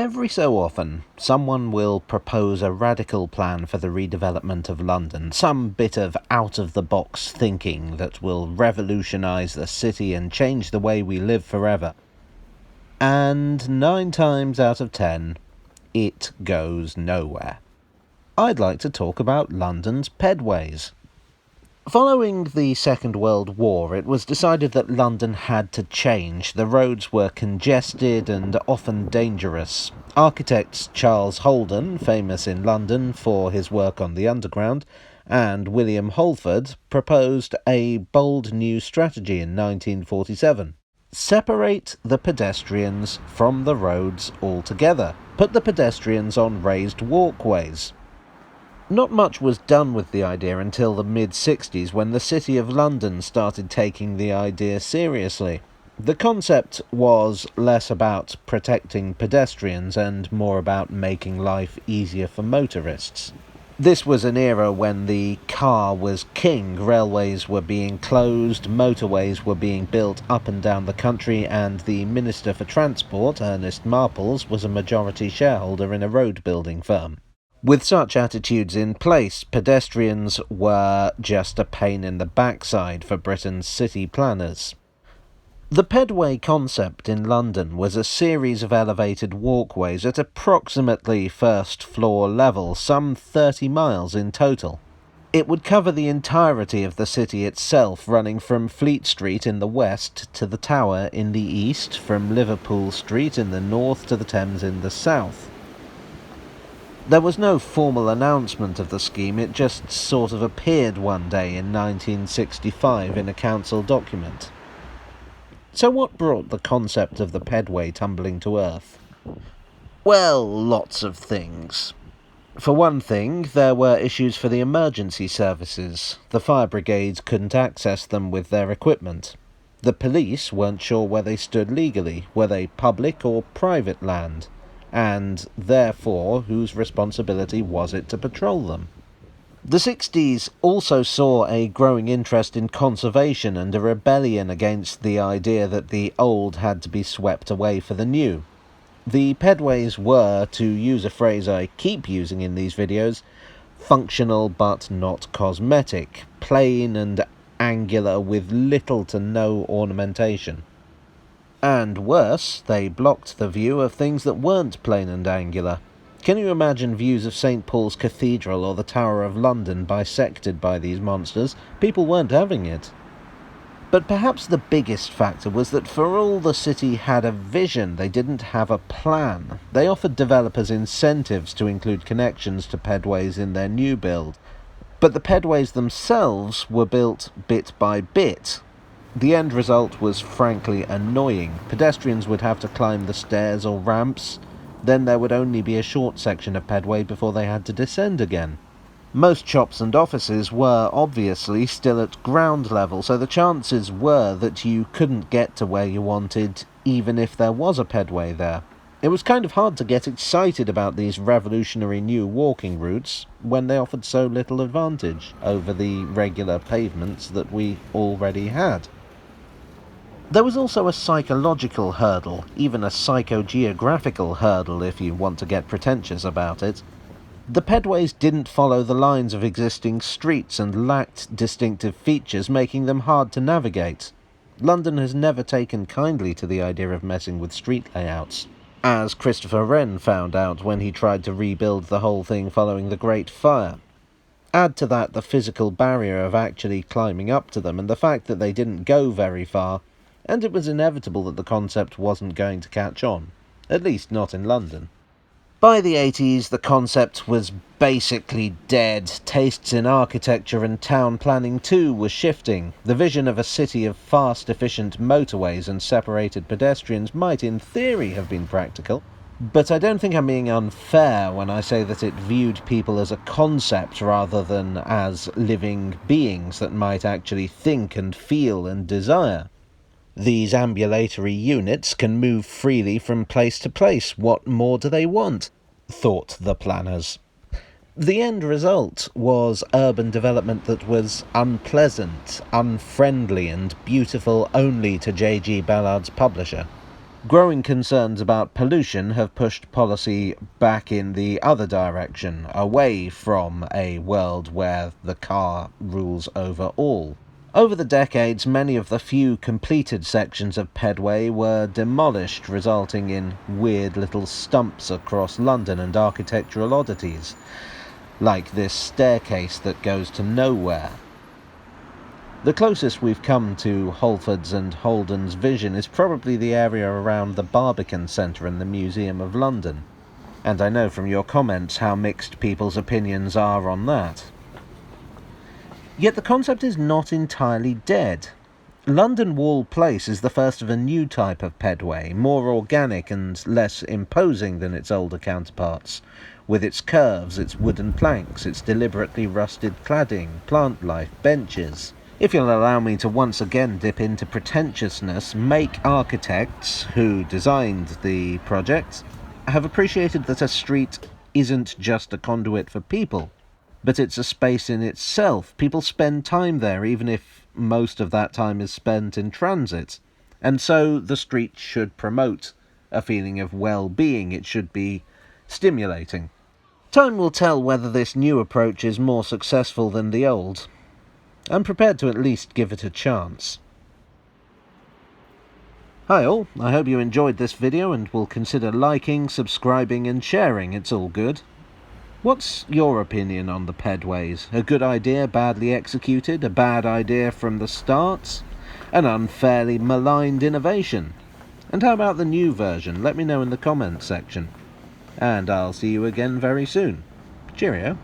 Every so often, someone will propose a radical plan for the redevelopment of London, some bit of out-of-the-box thinking that will revolutionise the city and change the way we live forever. And 9 times out of 10, it goes nowhere. I'd like to talk about London's pedways. Following the Second World War, it was decided that London had to change. The roads were congested and often dangerous. Architects Charles Holden, famous in London for his work on the Underground, and William Holford proposed a bold new strategy in 1947. Separate the pedestrians from the roads altogether. Put the pedestrians on raised walkways. Not much was done with the idea until the mid-60s, when the City of London started taking the idea seriously. The concept was less about protecting pedestrians and more about making life easier for motorists. This was an era when the car was king. Railways were being closed, motorways were being built up and down the country, and the Minister for Transport, Ernest Marples, was a majority shareholder in a road-building firm. With such attitudes in place, pedestrians were just a pain in the backside for Britain's city planners. The Pedway concept in London was a series of elevated walkways at approximately first-floor level, some 30 miles in total. It would cover the entirety of the city itself, running from Fleet Street in the west to the Tower in the east, from Liverpool Street in the north to the Thames in the south. There was no formal announcement of the scheme, it just sort of appeared one day in 1965 in a council document. So what brought the concept of the Pedway tumbling to earth? Well, lots of things. For one thing, there were issues for the emergency services. The fire brigades couldn't access them with their equipment. The police weren't sure where they stood legally. Were they public or private land? And, therefore, whose responsibility was it to patrol them? The 60s also saw a growing interest in conservation and a rebellion against the idea that the old had to be swept away for the new. The pedways were, to use a phrase I keep using in these videos, functional but not cosmetic, plain and angular with little to no ornamentation. And worse, they blocked the view of things that weren't plain and angular. Can you imagine views of St. Paul's Cathedral or the Tower of London bisected by these monsters? People weren't having it. But perhaps the biggest factor was that for all the city had a vision, they didn't have a plan. They offered developers incentives to include connections to pedways in their new build. But the pedways themselves were built bit by bit. The end result was frankly annoying. Pedestrians would have to climb the stairs or ramps. Then there would only be a short section of pedway before they had to descend again. Most shops and offices were obviously still at ground level, so the chances were that you couldn't get to where you wanted, even if there was a pedway there. It was kind of hard to get excited about these revolutionary new walking routes when they offered so little advantage over the regular pavements that we already had. There was also a psychological hurdle, even a psychogeographical hurdle if you want to get pretentious about it. The pedways didn't follow the lines of existing streets and lacked distinctive features, making them hard to navigate. London has never taken kindly to the idea of messing with street layouts, as Christopher Wren found out when he tried to rebuild the whole thing following the Great Fire. Add to that the physical barrier of actually climbing up to them and the fact that they didn't go very far, and it was inevitable that the concept wasn't going to catch on, at least not in London. By the 80s, the concept was basically dead. Tastes in architecture and town planning too were shifting. The vision of a city of fast, efficient motorways and separated pedestrians might in theory have been practical, but I don't think I'm being unfair when I say that it viewed people as a concept rather than as living beings that might actually think and feel and desire. These ambulatory units can move freely from place to place. What more do they want? Thought the planners. The end result was urban development that was unpleasant, unfriendly, and beautiful only to J.G. Ballard's publisher. Growing concerns about pollution have pushed policy back in the other direction, away from a world where the car rules over all. Over the decades, many of the few completed sections of Pedway were demolished, resulting in weird little stumps across London and architectural oddities, like this staircase that goes to nowhere. The closest we've come to Holford's and Holden's vision is probably the area around the Barbican Centre and the Museum of London, and I know from your comments how mixed people's opinions are on that. Yet the concept is not entirely dead. London Wall Place is the first of a new type of pedway, more organic and less imposing than its older counterparts, with its curves, its wooden planks, its deliberately rusted cladding, plant life, benches. If you'll allow me to once again dip into pretentiousness, Make architects, who designed the project, have appreciated that a street isn't just a conduit for people, but it's a space in itself. People spend time there, even if most of that time is spent in transit. And so the street should promote a feeling of well-being. It should be stimulating. Time will tell whether this new approach is more successful than the old. I'm prepared to at least give it a chance. Hi all, I hope you enjoyed this video and will consider liking, subscribing and sharing. It's all good. What's your opinion on the pedways? A good idea badly executed? A bad idea from the start? An unfairly maligned innovation? And how about the new version? Let me know in the comments section. And I'll see you again very soon. Cheerio.